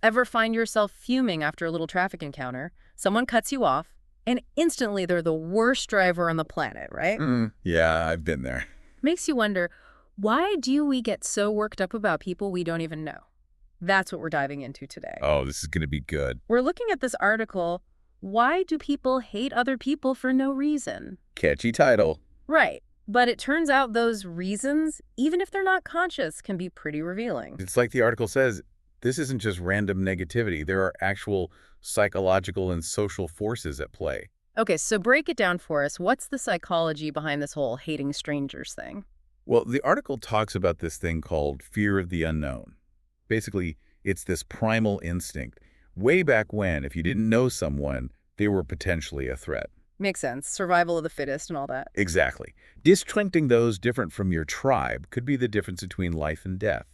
Ever find yourself fuming after a little traffic encounter? Someone cuts you off, and instantly they're the worst driver on the planet, right? Yeah, I've been there. Makes you wonder, why do we get so worked up about people we don't even know? That's what we're diving into today. Oh, this is going to be good. We're looking at this article, Why Do People Hate Other People for No Reason? Catchy title. Right. But it turns out those reasons, even if they're not conscious, can be pretty revealing. It's like the article says, this isn't just random negativity. There are actual psychological and social forces at play. Okay, so break it down for us. What's the psychology behind this whole hating strangers thing? Well, the article talks about this thing called fear of the unknown. Basically, it's this primal instinct. Way back when, if you didn't know someone, they were potentially a threat. Makes sense. Survival of the fittest and all that. Exactly. Disjointing those different from your tribe could be the difference between life and death.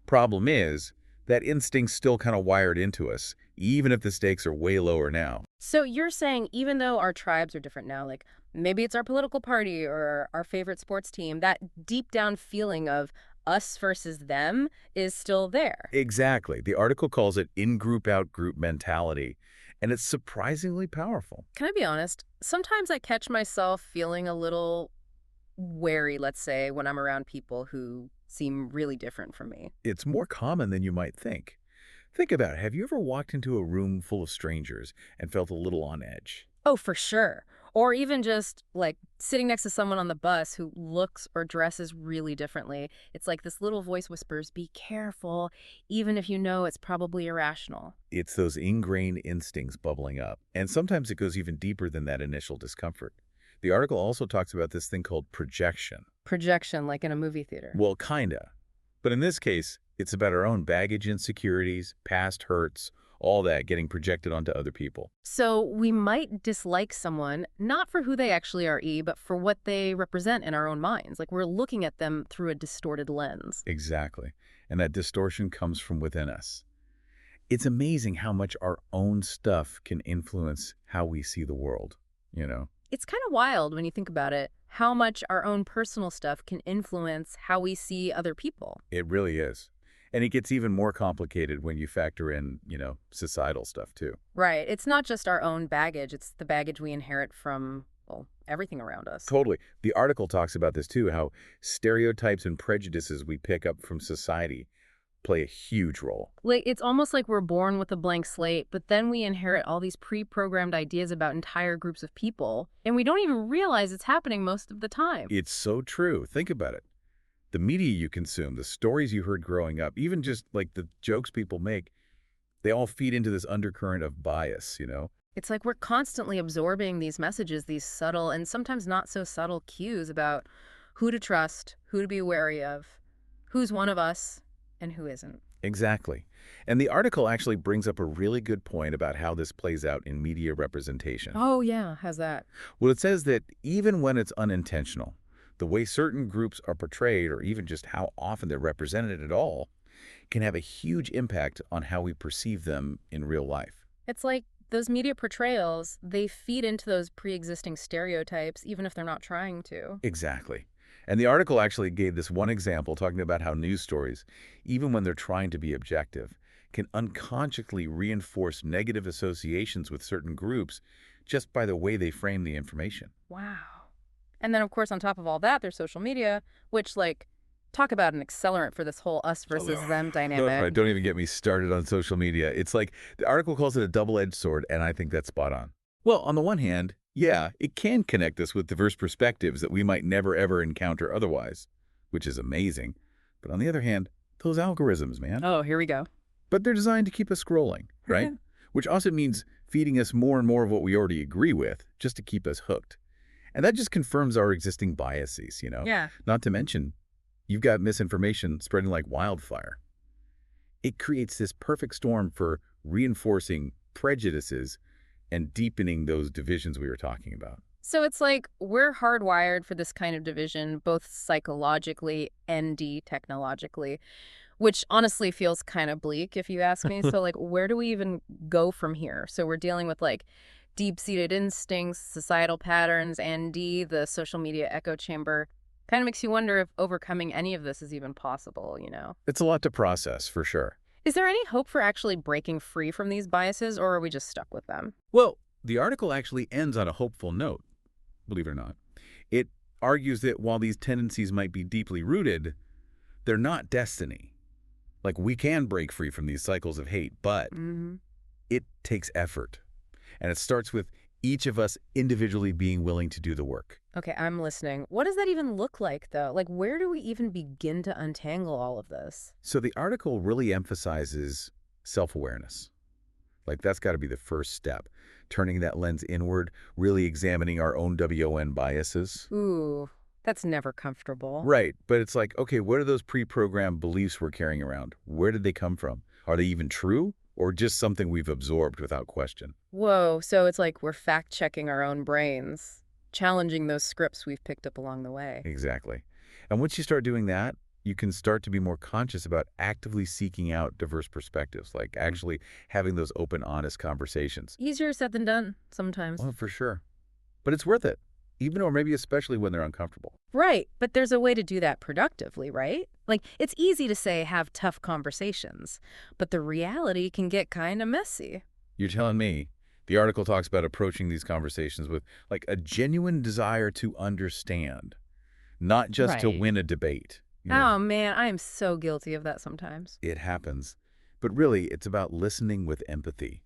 Problem is, that instinct's still kind of wired into us, even if the stakes are way lower now. So you're saying even though our tribes are different now, like maybe it's our political party or our favorite sports team, that deep down feeling of us versus them is still there. Exactly. The article calls it in-group, out-group mentality, and it's surprisingly powerful. Can I be honest? Sometimes I catch myself feeling a little wary, let's say, when I'm around people who seem really different from me. It's more common than you might think. Think about it. Have you ever walked into a room full of strangers and felt a little on edge? Oh, for sure. Or even just like sitting next to someone on the bus who looks or dresses really differently. It's like this little voice whispers, be careful, even if you know it's probably irrational. It's those ingrained instincts bubbling up, and sometimes it goes even deeper than that initial discomfort. The article also talks about this thing called projection. Projection, like in a movie theater. Well, kinda. But in this case, it's about our own baggage, insecurities, past hurts, all that getting projected onto other people. So we might dislike someone, not for who they actually are, but for what they represent in our own minds. Like we're looking at them through a distorted lens. Exactly. And that distortion comes from within us. It's amazing how much our own stuff can influence how we see the world, you know? It's kind of wild when you think about it, how much our own personal stuff can influence how we see other people. It really is. And it gets even more complicated when you factor in, societal stuff too. Right. It's not just our own baggage. It's the baggage we inherit from, well, everything around us. Totally. The article talks about this too, how stereotypes and prejudices we pick up from society play a huge role. Like, it's almost like we're born with a blank slate, but then we inherit all these pre-programmed ideas about entire groups of people, and we don't even realize it's happening most of the time. It's so true. Think about it. The media you consume, the stories you heard growing up, even just like the jokes people make, they all feed into this undercurrent of bias, It's like we're constantly absorbing these messages, these subtle and sometimes not so subtle cues about who to trust, who to be wary of, who's one of us, and who isn't. Exactly. And the article actually brings up a really good point about how this plays out in media representation. Oh, yeah, how's that? Well, it says that even when it's unintentional, the way certain groups are portrayed, or even just how often they're represented at all, can have a huge impact on how we perceive them in real life. It's like those media portrayals, they feed into those pre-existing stereotypes, even if they're not trying to. Exactly. And the article actually gave this one example talking about how news stories, even when they're trying to be objective, can unconsciously reinforce negative associations with certain groups just by the way they frame the information. Wow. And then, of course, on top of all that, there's social media, which, like, talk about an accelerant for this whole us versus them dynamic. Don't even get me started on social media. It's like the article calls it a double-edged sword, and I think that's spot on. Well, on the one hand, yeah, it can connect us with diverse perspectives that we might never ever encounter otherwise, which is amazing. But on the other hand, those algorithms, man. Oh, here we go. But they're designed to keep us scrolling, right? Which also means feeding us more and more of what we already agree with, just to keep us hooked. And that just confirms our existing biases, Yeah. Not to mention, you've got misinformation spreading like wildfire. It creates this perfect storm for reinforcing prejudices and deepening those divisions we were talking about. So it's like we're hardwired for this kind of division, both psychologically and technologically, which honestly feels kind of bleak if you ask me. So like, where do we even go from here? So we're dealing with like deep-seated instincts, societal patterns, and the social media echo chamber. Kind of makes you wonder if overcoming any of this is even possible, It's a lot to process, for sure. Is there any hope for actually breaking free from these biases, or are we just stuck with them? Well, the article actually ends on a hopeful note, believe it or not. It argues that while these tendencies might be deeply rooted, they're not destiny. Like, we can break free from these cycles of hate, but Hmm. it takes effort. And it starts with each of us individually being willing to do the work. Okay, I'm listening. What does that even look like, though? Like, where do we even begin to untangle all of this? So the article really emphasizes self-awareness. Like, that's got to be the first step. Turning that lens inward, really examining our own WON biases. Ooh, that's never comfortable. Right, but it's like, okay, what are those pre-programmed beliefs we're carrying around? Where did they come from? Are they even true? Or just something we've absorbed without question? Whoa, so it's like we're fact-checking our own brains, challenging those scripts we've picked up along the way. Exactly. And once you start doing that, you can start to be more conscious about actively seeking out diverse perspectives, like actually having those open, honest conversations. Easier said than done sometimes. Well, for sure. But it's worth it, even or maybe especially when they're uncomfortable. Right, but there's a way to do that productively, right? Like, it's easy to say have tough conversations, but the reality can get kind of messy. You're telling me the article talks about approaching these conversations with like a genuine desire to understand, not just to Right. win a debate. Oh man, I am so guilty of that sometimes. It happens. But really, it's about listening with empathy,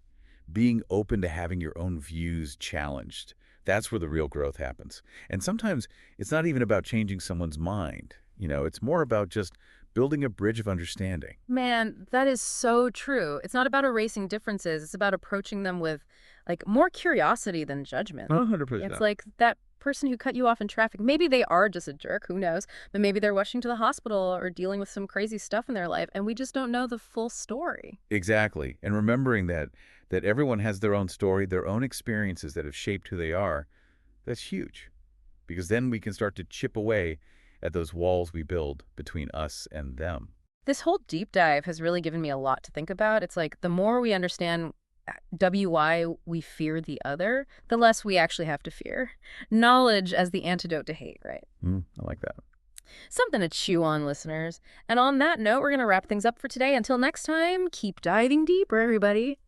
being open to having your own views challenged. That's where the real growth happens. And sometimes it's not even about changing someone's mind. It's more about just building a bridge of understanding. Man, that is so true. It's not about erasing differences. It's about approaching them with like more curiosity than judgment. It's 100%. like that person who cut you off in traffic. Maybe they are just a jerk, who knows? But maybe they're rushing to the hospital or dealing with some crazy stuff in their life and we just don't know the full story. Exactly. And remembering that everyone has their own story, their own experiences that have shaped who they are, that's huge. Because then we can start to chip away at those walls we build between us and them. This whole deep dive has really given me a lot to think about. It's like the more we understand why we fear the other, the less we actually have to fear. Knowledge as the antidote to hate, right? I like that. Something to chew on, listeners. And on that note, we're going to wrap things up for today. Until next time, keep diving deeper, everybody.